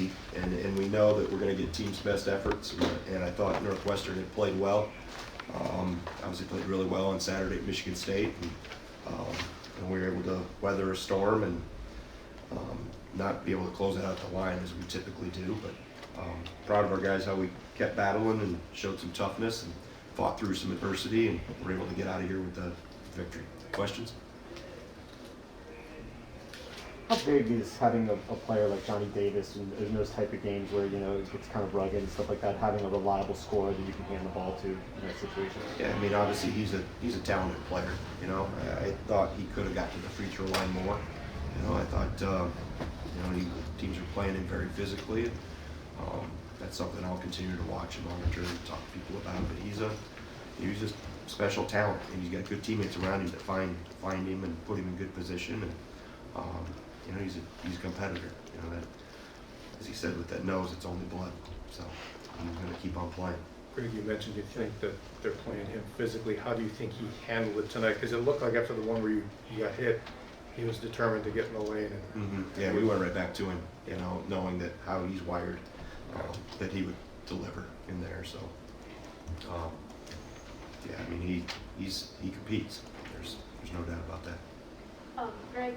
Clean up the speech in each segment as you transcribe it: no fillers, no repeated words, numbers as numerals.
easy, and we know that we're going to get team's best efforts. And I thought Northwestern had played well. Obviously played really well on Saturday at Michigan State, and we were able to weather a storm and not be able to close it out the line as we typically do. But proud of our guys, how we kept battling and showed some toughness and fought through some adversity, and were able to get out of here with the victory. Questions? How big is having a player like Johnny Davis in those type of games where, it gets kind of rugged and stuff like that, having a reliable scorer that you can hand the ball to in that situation? Yeah, I mean, obviously he's a talented player. I thought he could have got to the free throw line more. I thought teams are playing him very physically. That's something I'll continue to watch and monitor and talk to people about. But he's just special talent, and he's got good teammates around him that find him and put him in good position. And he's a competitor. That, as he said, with that nose, it's only blood. So I'm going to keep on playing. Greg, you mentioned you think that they're playing him physically. How do you think he handled it tonight? Because it looked like after the one where you got hit, he was determined to get in the lane. And Yeah, we went right back to him, knowing that how he's wired, that he would deliver in there. So, yeah, I mean, he competes. There's no doubt about that. Greg,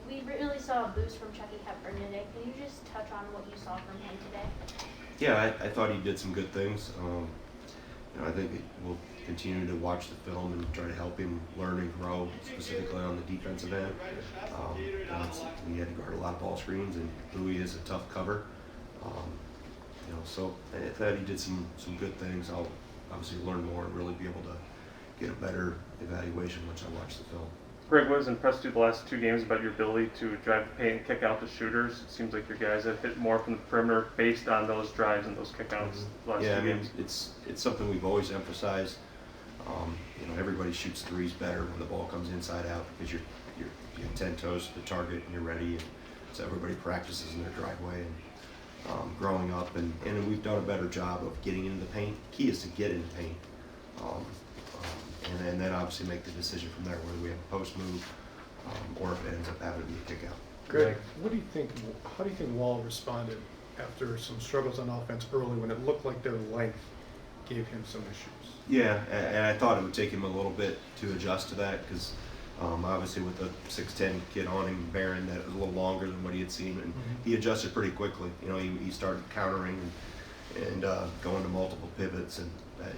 we really saw a boost from Chucky Hepburn today. Can you just touch on what you saw from him today? Yeah, I thought he did some good things. I think we'll continue to watch the film and try to help him learn and grow, specifically on the defensive end. We had to guard a lot of ball screens, and Louis is a tough cover. So I thought he did some good things. I'll obviously learn more and really be able to get a better evaluation once I watch the film. Greg, what has impressed you the last two games about your ability to drive the paint and kick out the shooters? It seems like your guys have hit more from the perimeter based on those drives and those kickouts the last two games. It's something we've always emphasized. Everybody shoots threes better when the ball comes inside out, because you have 10 toes to the target and you're ready. And so everybody practices in their driveway and growing up, and we've done a better job of getting into the paint. Key is to get in the paint. And then obviously make the decision from there, whether we have a post move or if it ends up having to be a kick out. Greg, how do you think Wall responded after some struggles on offense early when it looked like their length gave him some issues? Yeah, and I thought it would take him a little bit to adjust to that, because obviously with the 6'10" kid on him, Barron, that was a little longer than what he had seen, and he adjusted pretty quickly. He started countering and going to multiple pivots, and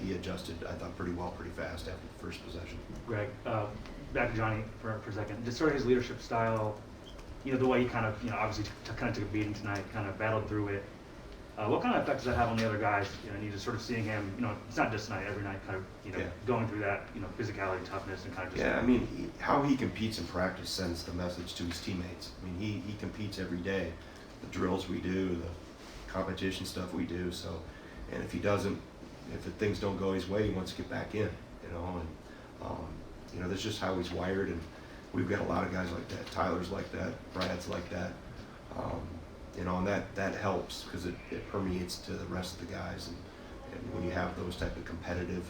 he adjusted, I thought, pretty well, pretty fast after the first possession. Greg, back to Johnny for a second. Just sort of his leadership style, the way he kind of, obviously kind of took a beating tonight, kind of battled through it. What kind of effect does that have on the other guys? And you just sort of seeing him, it's not just tonight, every night, kind of, going through that, physicality, toughness, and kind of just. Yeah, I mean, how he competes in practice sends the message to his teammates. I mean, he competes every day. The drills we do, the competition stuff we do. So, and if the things don't go his way, he wants to get back in, that's just how he's wired. And we've got a lot of guys like that. Tyler's like that. Brad's like that. And that helps, because it permeates to the rest of the guys. And when you have those type of competitive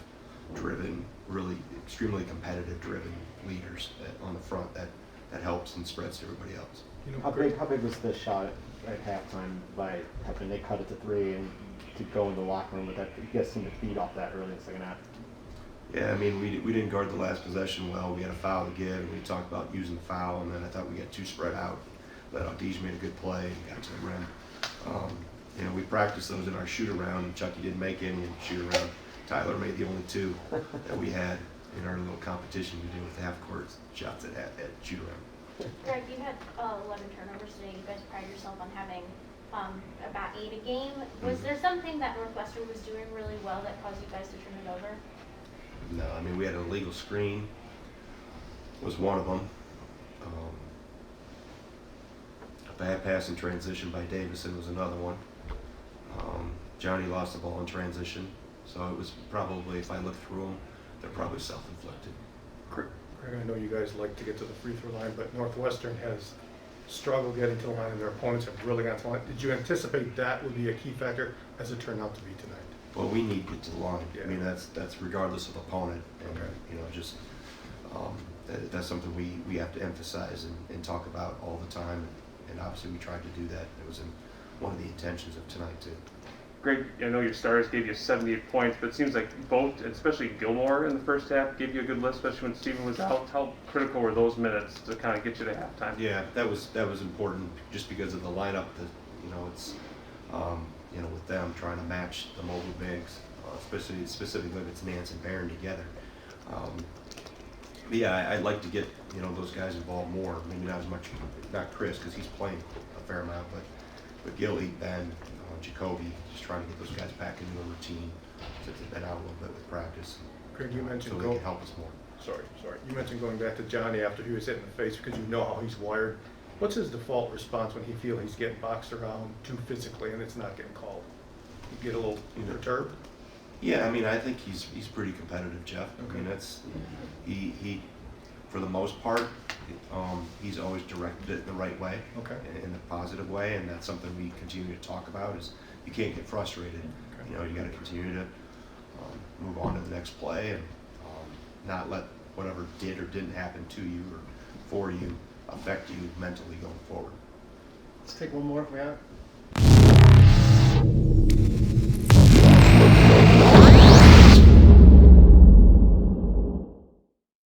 driven, really extremely competitive driven leaders on the front, that helps and spreads to everybody else. How big was the shot at halftime by Hepburn? They cut it to 3, and to go in the locker room with that, you guys seemed to feed off that early in the second half. Yeah, I mean, we didn't guard the last possession well. We had a foul to give, and we talked about using the foul, and then I thought we got too spread out. But Aldij made a good play and got to the rim. We practiced those in our shoot around, and Chucky didn't make any in shoot around. Tyler made the only 2 that we had in our little competition we do with the half court shots at shoot around. Greg, you had 11 turnovers today. You guys pride yourself on having about 8 a game. Was there something that Northwestern was doing really well that caused you guys to turn it over? No, I mean, we had an illegal screen, was one of them. A bad pass in transition by Davison was another one. Johnny lost the ball in transition, so it was probably, if I look through them, they're probably self-inflicted. Greg, I know you guys like to get to the free throw line, but Northwestern has struggled getting to the line, and their opponents have really got to the line. Did you anticipate that would be a key factor, as it turned out to be tonight? Well, we need to get to the line. Yeah. I mean, that's regardless of opponent. And, that's something we have to emphasize and talk about all the time. And obviously we tried to do that. It was in one of the intentions of tonight too. Greg, I know your stars gave you 78 points, but it seems like both, especially Gilmore in the first half, gave you a good lift, especially when Steven was out. How critical were those minutes to kind of get you to halftime? Yeah, that was important just because of the lineup. That it's with them trying to match the mobile bigs, specifically if it's Nance and Barron together. But yeah, I'd like to get those guys involved more. Maybe not as much, not Chris because he's playing a fair amount, but Gilly, Ben, Jacoby, just trying to get those guys back into a routine since they've been out a little bit with practice. Greg, you mentioned so they can help us more. Sorry. You mentioned going back to Johnny after he was hit in the face because you know how he's wired. What's his default response when he feels he's getting boxed around too physically and it's not getting called? You get a little perturbed? Yeah, I mean, I think he's pretty competitive, Jeff. I mean, that's he for the most part, he's always directed it the right way, in the positive way, and that's something we continue to talk about. Is you can't get frustrated. You got to continue to move on to the next play and not let whatever did or didn't happen to you or for you affect you mentally going forward. Let's take one more if we have.